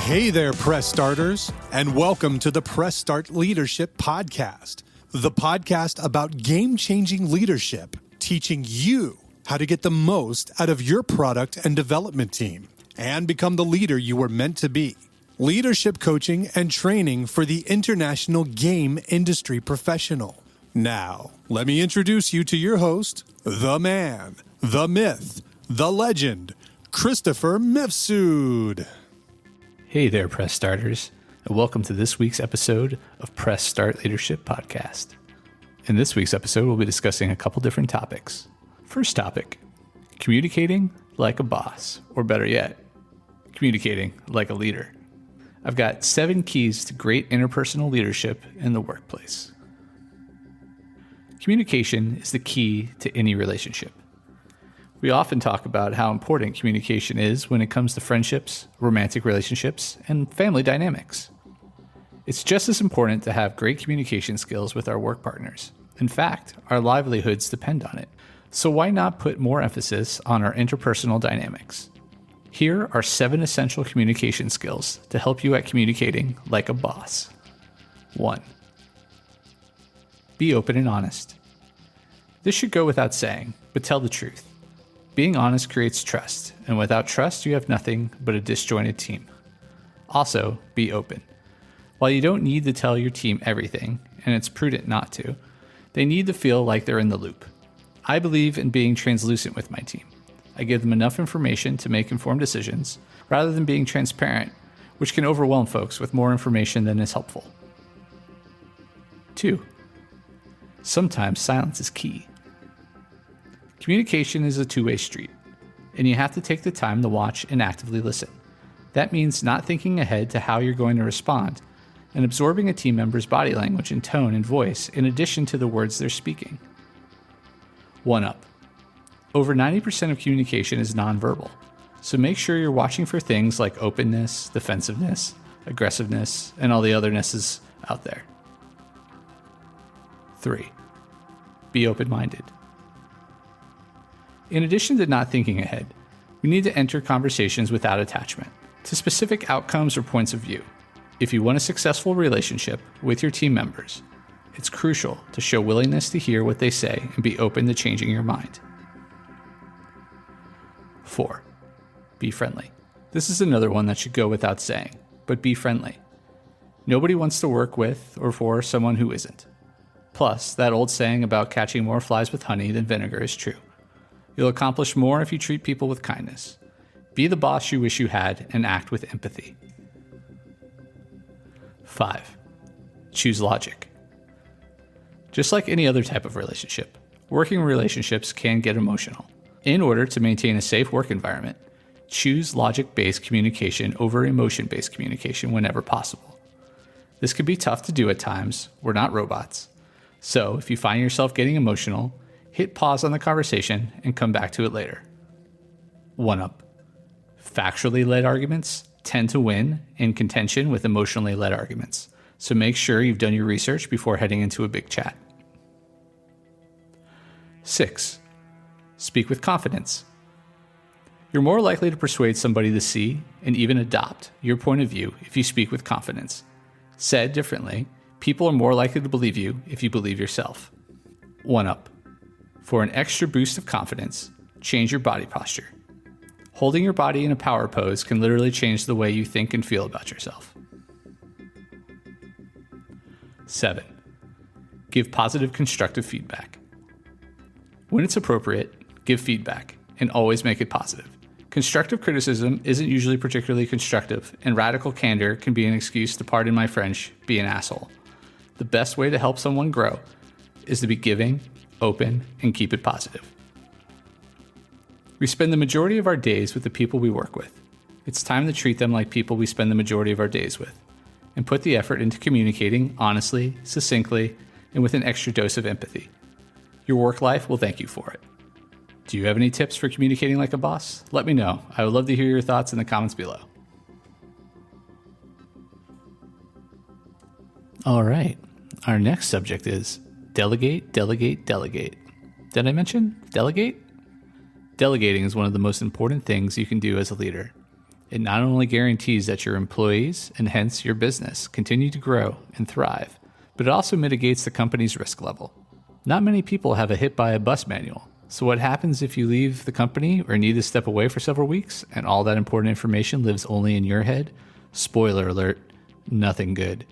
Hey there, Press Starters, and welcome to the Press Start Leadership Podcast, the podcast about game-changing leadership, teaching you how to get the most out of your product and development team and become the leader you were meant to be. Leadership coaching and training for the international game industry professional. Now, let me introduce you to your host, the man, the myth, the legend, Christopher Mifsud. Hey there, Press Starters, and welcome to this week's episode of Press Start Leadership Podcast. In this week's episode, we'll be discussing a couple different topics. First topic, communicating like a boss, or better yet, communicating like a leader. I've got 7 keys to great interpersonal leadership in the workplace. Communication is the key to any relationship. We often talk about how important communication is when it comes to friendships, romantic relationships, and family dynamics. It's just as important to have great communication skills with our work partners. In fact, our livelihoods depend on it. So why not put more emphasis on our interpersonal dynamics? Here are 7 essential communication skills to help you at communicating like a boss. 1. Be open and honest. This should go without saying, but tell the truth. Being honest creates trust, and without trust, you have nothing but a disjointed team. Also, be open. While you don't need to tell your team everything, and it's prudent not to, they need to feel like they're in the loop. I believe in being translucent with my team. I give them enough information to make informed decisions, rather than being transparent, which can overwhelm folks with more information than is helpful. 2. Sometimes silence is key. Communication is a two-way street, and you have to take the time to watch and actively listen. That means not thinking ahead to how you're going to respond, and absorbing a team member's body language and tone and voice in addition to the words they're speaking. 1 up. Over 90% of communication is nonverbal, so make sure you're watching for things like openness, defensiveness, aggressiveness, and all the othernesses out there. 3. Be open-minded. In addition to not thinking ahead, we need to enter conversations without attachment to specific outcomes or points of view. If you want a successful relationship with your team members, it's crucial to show willingness to hear what they say and be open to changing your mind. 4. Be friendly. This is another one that should go without saying, but be friendly. Nobody wants to work with or for someone who isn't. Plus, that old saying about catching more flies with honey than vinegar is true. You'll accomplish more if you treat people with kindness. Be the boss you wish you had and act with empathy. 5. Choose logic. Just like any other type of relationship, working relationships can get emotional. In order to maintain a safe work environment, choose logic-based communication over emotion-based communication whenever possible. This can be tough to do at times. We're not robots. So if you find yourself getting emotional, hit pause on the conversation and come back to it later. 1 up. Factually led arguments tend to win in contention with emotionally led arguments, so make sure you've done your research before heading into a big chat. 6. Speak with confidence. You're more likely to persuade somebody to see and even adopt your point of view if you speak with confidence. Said differently, people are more likely to believe you if you believe yourself. 1 up. For an extra boost of confidence, change your body posture. Holding your body in a power pose can literally change the way you think and feel about yourself. 7. Give positive, constructive feedback. When it's appropriate, give feedback, and always make it positive. Constructive criticism isn't usually particularly constructive, and radical candor can be an excuse to, pardon my French, be an asshole. The best way to help someone grow is to be giving, open, and keep it positive. We spend the majority of our days with the people we work with. It's time to treat them like people we spend the majority of our days with, and put the effort into communicating honestly, succinctly, and with an extra dose of empathy. Your work life will thank you for it. Do you have any tips for communicating like a boss? Let me know. I would love to hear your thoughts in the comments below. All right, our next subject is delegate, delegate, delegate. Did I mention delegate? Delegating is one of the most important things you can do as a leader. It not only guarantees that your employees, and hence your business, continue to grow and thrive, but it also mitigates the company's risk level. Not many people have a hit by a bus manual, so what happens if you leave the company or need to step away for several weeks and all that important information lives only in your head? Spoiler alert, nothing good.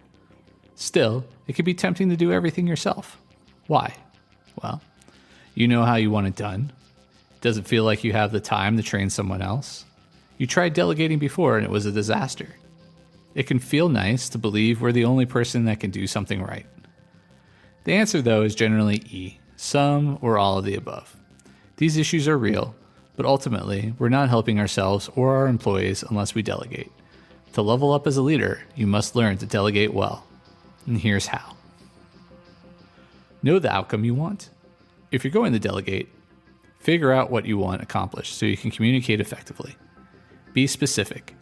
Still, it can be tempting to do everything yourself. Why? Well, you know how you want it done. It doesn't feel like you have the time to train someone else. You tried delegating before and it was a disaster. It can feel nice to believe we're the only person that can do something right. The answer, though, is generally E, some or all of the above. These issues are real, but ultimately, we're not helping ourselves or our employees unless we delegate. To level up as a leader, you must learn to delegate well. And here's how. Know the outcome you want. If you're going to delegate, figure out what you want accomplished so you can communicate effectively. Be specific.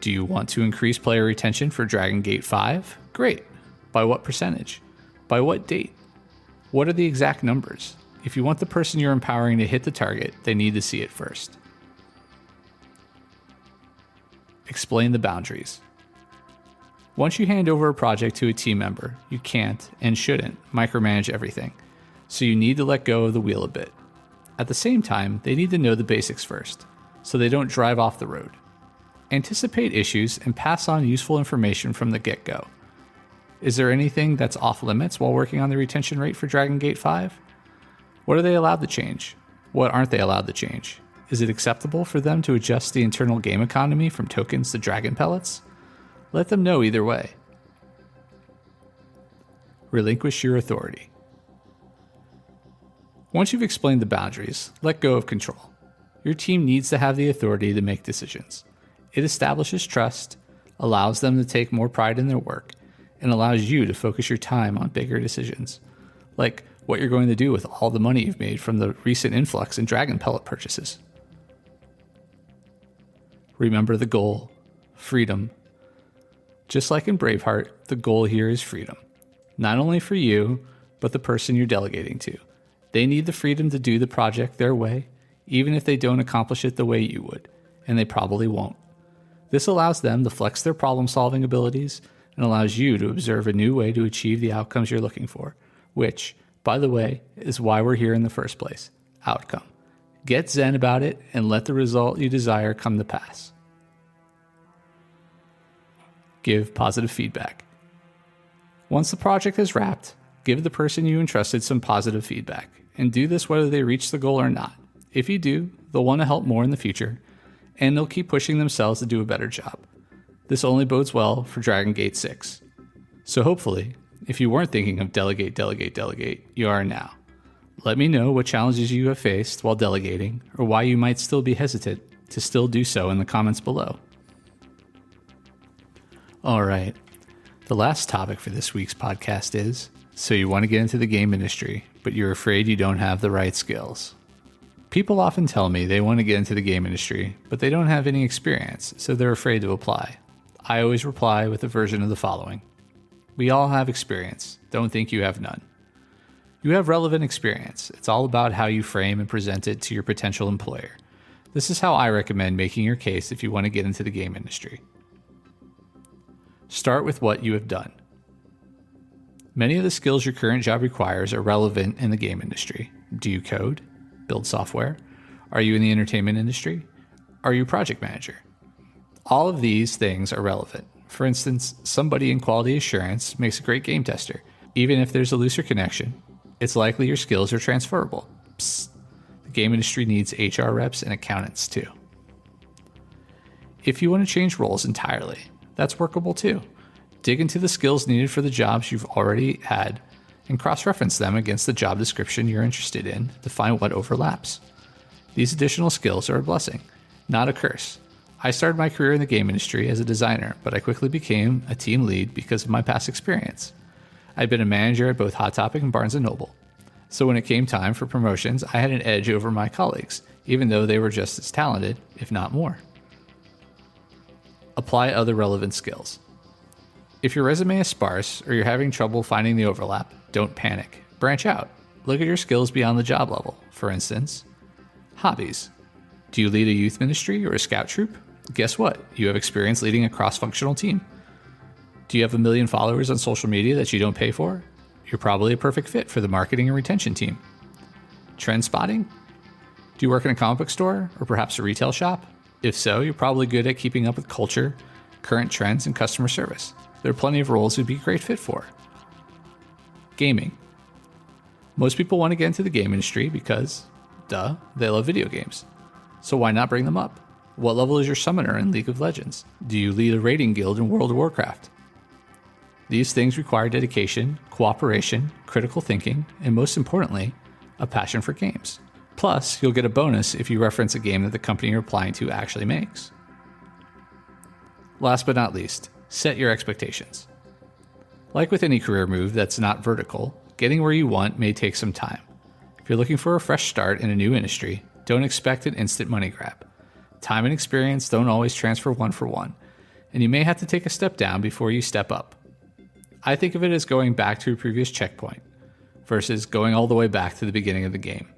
Do you want to increase player retention for Dragon Gate 5? Great. By what percentage? By what date? What are the exact numbers? If you want the person you're empowering to hit the target, they need to see it first. Explain the boundaries. Once you hand over a project to a team member, you can't and shouldn't micromanage everything, so you need to let go of the wheel a bit. At the same time, they need to know the basics first, so they don't drive off the road. Anticipate issues and pass on useful information from the get-go. Is there anything that's off limits while working on the retention rate for Dragon Gate 5? What are they allowed to change? What aren't they allowed to change? Is it acceptable for them to adjust the internal game economy from tokens to dragon pellets? Let them know either way. Relinquish your authority. Once you've explained the boundaries, let go of control. Your team needs to have the authority to make decisions. It establishes trust, allows them to take more pride in their work, and allows you to focus your time on bigger decisions, like what you're going to do with all the money you've made from the recent influx in dragon pellet purchases. Remember the goal, freedom. Just like in Braveheart, the goal here is freedom. Not only for you, but the person you're delegating to. They need the freedom to do the project their way, even if they don't accomplish it the way you would, and they probably won't. This allows them to flex their problem-solving abilities and allows you to observe a new way to achieve the outcomes you're looking for, which, by the way, is why we're here in the first place. Outcome. Get zen about it and let the result you desire come to pass. Give positive feedback. Once the project is wrapped, give the person you entrusted some positive feedback, and do this whether they reach the goal or not. If you do, they'll want to help more in the future, and they'll keep pushing themselves to do a better job. This only bodes well for Dragon Gate 6. So hopefully, if you weren't thinking of delegate, you are now. Let me know what challenges you have faced while delegating, or why you might still be hesitant to still do so in the comments below. All right, the last topic for this week's podcast is, so you want to get into the game industry, but you're afraid you don't have the right skills. People often tell me they want to get into the game industry, but they don't have any experience, so they're afraid to apply. I always reply with a version of the following. We all have experience. Don't think you have none. You have relevant experience. It's all about how you frame and present it to your potential employer. This is how I recommend making your case if you want to get into the game industry. Start with what you have done. Many of the skills your current job requires are relevant in the game industry. Do you code? Build software? Are you in the entertainment industry? Are you a project manager? All of these things are relevant. For instance, somebody in quality assurance makes a great game tester. Even if there's a looser connection, it's likely your skills are transferable. Psst. The game industry needs HR reps and accountants too. If you want to change roles entirely, that's workable too. Dig into the skills needed for the jobs you've already had and cross-reference them against the job description you're interested in to find what overlaps. These additional skills are a blessing, not a curse. I started my career in the game industry as a designer, but I quickly became a team lead because of my past experience. I'd been a manager at both Hot Topic and Barnes & Noble. So when it came time for promotions, I had an edge over my colleagues, even though they were just as talented, if not more. Apply other relevant skills. If your resume is sparse or you're having trouble finding the overlap, don't panic. Branch out. Look at your skills beyond the job level. For instance, hobbies. Do you lead a youth ministry or a scout troop? Guess what? You have experience leading a cross-functional team. Do you have 1 million followers on social media that you don't pay for? You're probably a perfect fit for the marketing and retention team. Trend spotting? Do you work in a comic book store or perhaps a retail shop? If so, you're probably good at keeping up with culture, current trends, and customer service. There are plenty of roles you'd be a great fit for. Gaming. Most people want to get into the game industry because, duh, they love video games. So why not bring them up? What level is your summoner in League of Legends? Do you lead a raiding guild in World of Warcraft? These things require dedication, cooperation, critical thinking, and most importantly, a passion for games. Plus, you'll get a bonus if you reference a game that the company you're applying to actually makes. Last but not least, set your expectations. Like with any career move that's not vertical, getting where you want may take some time. If you're looking for a fresh start in a new industry, don't expect an instant money grab. Time and experience don't always transfer one for one, and you may have to take a step down before you step up. I think of it as going back to a previous checkpoint versus going all the way back to the beginning of the game.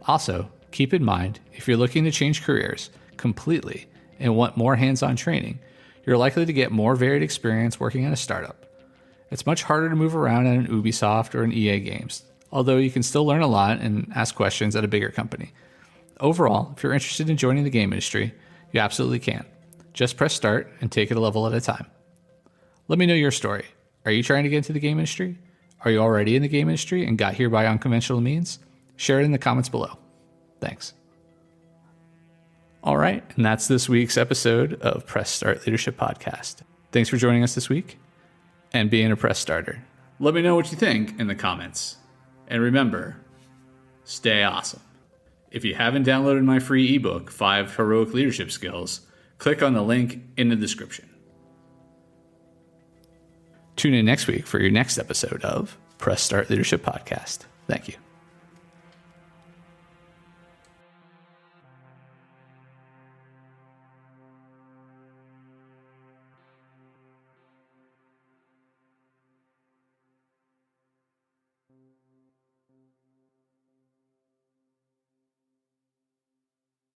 Also, keep in mind, if you're looking to change careers completely and want more hands-on training, you're likely to get more varied experience working at a startup. It's much harder to move around at an Ubisoft or an EA Games, although you can still learn a lot and ask questions at a bigger company. Overall, if you're interested in joining the game industry, you absolutely can. Just press start and take it a level at a time. Let me know your story. Are you trying to get into the game industry? Are you already in the game industry and got here by unconventional means? Share it in the comments below. Thanks. All right, and that's this week's episode of Press Start Leadership Podcast. Thanks for joining us this week and being a press starter. Let me know what you think in the comments. And remember, stay awesome. If you haven't downloaded my free ebook, 5 Heroic Leadership Skills, click on the link in the description. Tune in next week for your next episode of Press Start Leadership Podcast. Thank you.